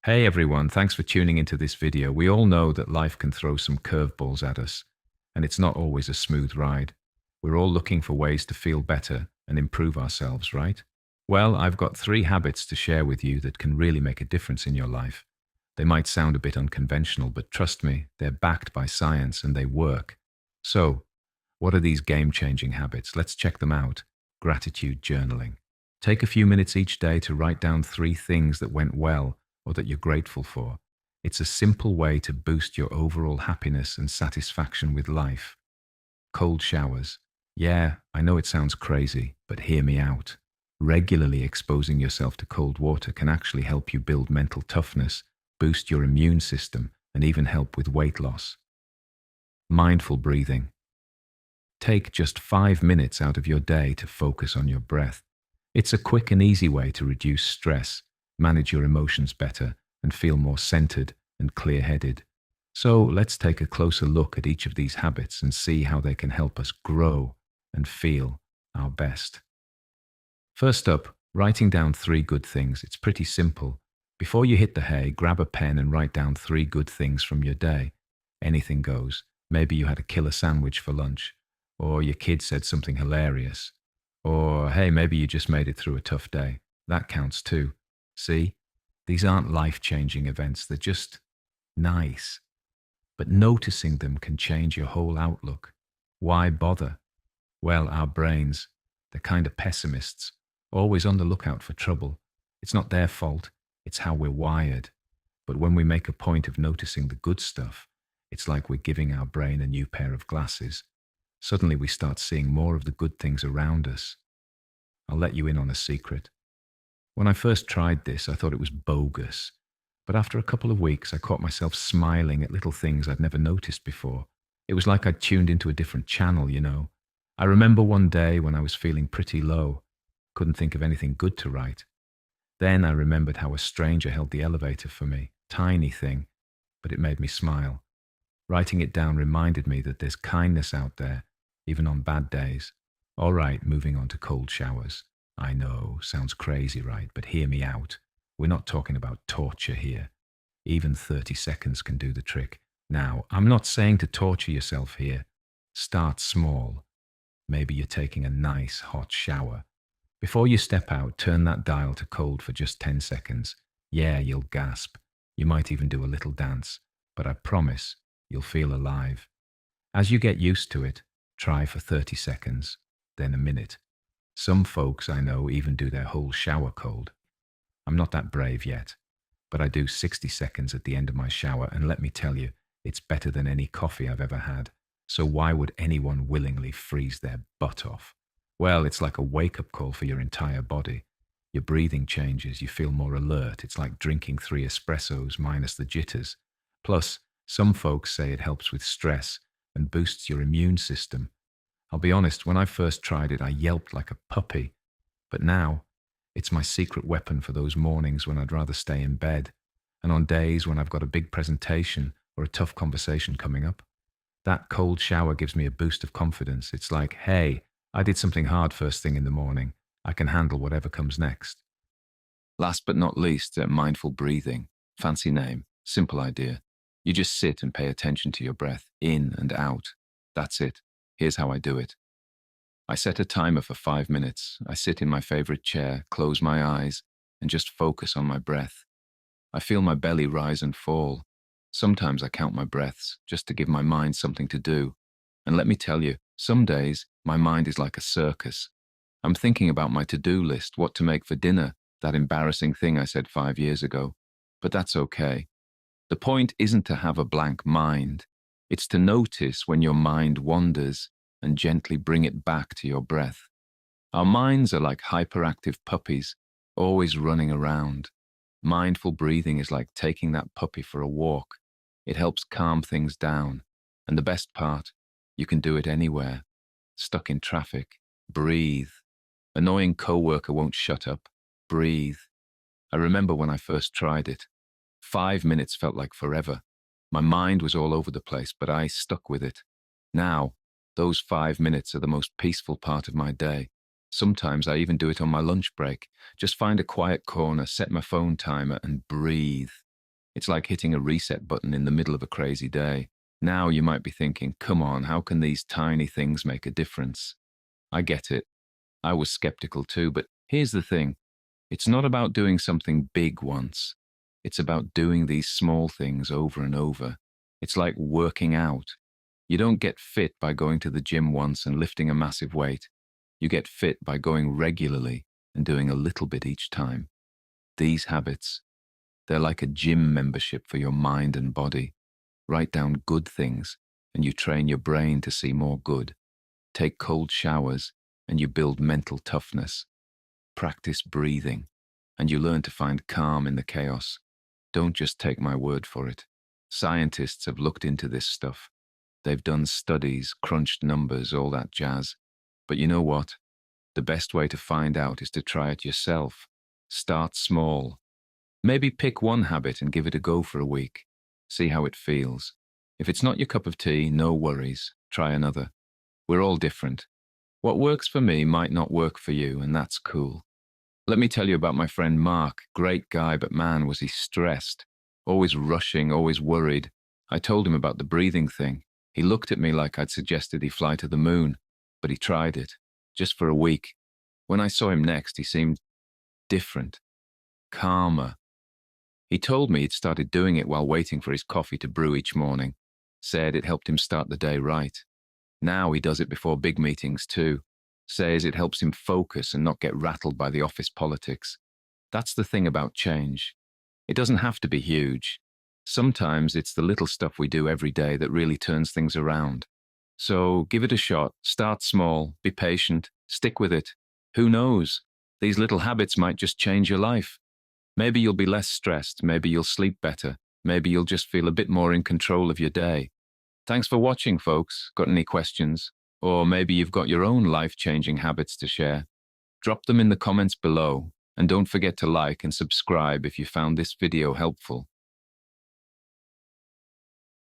Hey everyone, thanks for tuning into this video. We all know that life can throw some curveballs at us, and it's not always a smooth ride. We're all looking for ways to feel better and improve ourselves, right? Well, I've got 3 habits to share with you that can really make a difference in your life. They might sound a bit unconventional, but trust me, they're backed by science and they work. So, what are these game-changing habits? Let's check them out. Gratitude journaling. Take a few minutes each day to write down 3 things that went well or that you're grateful for. It's a simple way to boost your overall happiness and satisfaction with life. Cold showers. Yeah, I know it sounds crazy, but hear me out. Regularly exposing yourself to cold water can actually help you build mental toughness, boost your immune system, and even help with weight loss. Mindful breathing. Take just 5 minutes out of your day to focus on your breath. It's a quick and easy way to reduce stress, manage your emotions better, and feel more centered and clear headed. So let's take a closer look at each of these habits and see how they can help us grow and feel our best. First up, writing down 3 good things. It's pretty simple. Before you hit the hay, grab a pen and write down 3 good things from your day. Anything goes. Maybe you had a killer sandwich for lunch, or your kid said something hilarious, or hey, maybe you just made it through a tough day. That counts too. See, these aren't life-changing events, they're just nice. But noticing them can change your whole outlook. Why bother? Well, our brains, they're kind of pessimists, always on the lookout for trouble. It's not their fault, it's how we're wired. But when we make a point of noticing the good stuff, it's like we're giving our brain a new pair of glasses. Suddenly we start seeing more of the good things around us. I'll let you in on a secret. When I first tried this, I thought it was bogus. But after a couple of weeks, I caught myself smiling at little things I'd never noticed before. It was like I'd tuned into a different channel. I remember one day when I was feeling pretty low, couldn't think of anything good to write. Then I remembered how a stranger held the elevator for me, tiny thing, but it made me smile. Writing it down reminded me that there's kindness out there, even on bad days. All right, moving on to cold showers. I know, sounds crazy, right? But hear me out. We're not talking about torture here. Even 30 seconds can do the trick. Now, I'm not saying to torture yourself here. Start small. Maybe you're taking a nice hot shower. Before you step out, turn that dial to cold for just 10 seconds. Yeah, you'll gasp. You might even do a little dance. But I promise, you'll feel alive. As you get used to it, try for 30 seconds, then a minute. Some folks I know even do their whole shower cold. I'm not that brave yet, but I do 60 seconds at the end of my shower, and let me tell you, it's better than any coffee I've ever had. So why would anyone willingly freeze their butt off? Well, it's like a wake-up call for your entire body. Your breathing changes, you feel more alert. It's like drinking 3 espressos minus the jitters. Plus, some folks say it helps with stress and boosts your immune system. I'll be honest, when I first tried it, I yelped like a puppy. But now, it's my secret weapon for those mornings when I'd rather stay in bed, and on days when I've got a big presentation or a tough conversation coming up. That cold shower gives me a boost of confidence. It's like, hey, I did something hard first thing in the morning. I can handle whatever comes next. Last but not least, mindful breathing. Fancy name, simple idea. You just sit and pay attention to your breath, in and out. That's it. Here's how I do it. I set a timer for 5 minutes. I sit in my favorite chair, close my eyes, and just focus on my breath. I feel my belly rise and fall. Sometimes I count my breaths, just to give my mind something to do. And let me tell you, some days, my mind is like a circus. I'm thinking about my to-do list, what to make for dinner, that embarrassing thing I said 5 years ago. But that's okay. The point isn't to have a blank mind. It's to notice when your mind wanders and gently bring it back to your breath. Our minds are like hyperactive puppies, always running around. Mindful breathing is like taking that puppy for a walk. It helps calm things down. And the best part, you can do it anywhere. Stuck in traffic, breathe. Annoying coworker won't shut up, breathe. I remember when I first tried it. 5 minutes felt like forever. My mind was all over the place, but I stuck with it. Now, those 5 minutes are the most peaceful part of my day. Sometimes I even do it on my lunch break. Just find a quiet corner, set my phone timer, and breathe. It's like hitting a reset button in the middle of a crazy day. Now you might be thinking, come on, how can these tiny things make a difference? I get it. I was skeptical too, but here's the thing. It's not about doing something big once. It's about doing these small things over and over. It's like working out. You don't get fit by going to the gym once and lifting a massive weight. You get fit by going regularly and doing a little bit each time. These habits, they're like a gym membership for your mind and body. Write down good things and you train your brain to see more good. Take cold showers and you build mental toughness. Practice breathing and you learn to find calm in the chaos. Don't just take my word for it. Scientists have looked into this stuff. They've done studies, crunched numbers, all that jazz. But you know what? The best way to find out is to try it yourself. Start small. Maybe pick one habit and give it a go for a week. See how it feels. If it's not your cup of tea, no worries. Try another. We're all different. What works for me might not work for you, and that's cool. Let me tell you about my friend Mark. Great guy, but man, was he stressed. Always rushing, always worried. I told him about the breathing thing. He looked at me like I'd suggested he fly to the moon, but he tried it, just for a week. When I saw him next, he seemed different, calmer. He told me he'd started doing it while waiting for his coffee to brew each morning. Said it helped him start the day right. Now he does it before big meetings too. Says it helps him focus and not get rattled by the office politics. That's the thing about change. It doesn't have to be huge. Sometimes it's the little stuff we do every day that really turns things around. So give it a shot. Start small, be patient, stick with it. Who knows? These little habits might just change your life. Maybe you'll be less stressed, maybe you'll sleep better, maybe you'll just feel a bit more in control of your day. Thanks for watching, folks. Got any questions? Or maybe you've got your own life-changing habits to share. Drop them in the comments below, and don't forget to like and subscribe if you found this video helpful.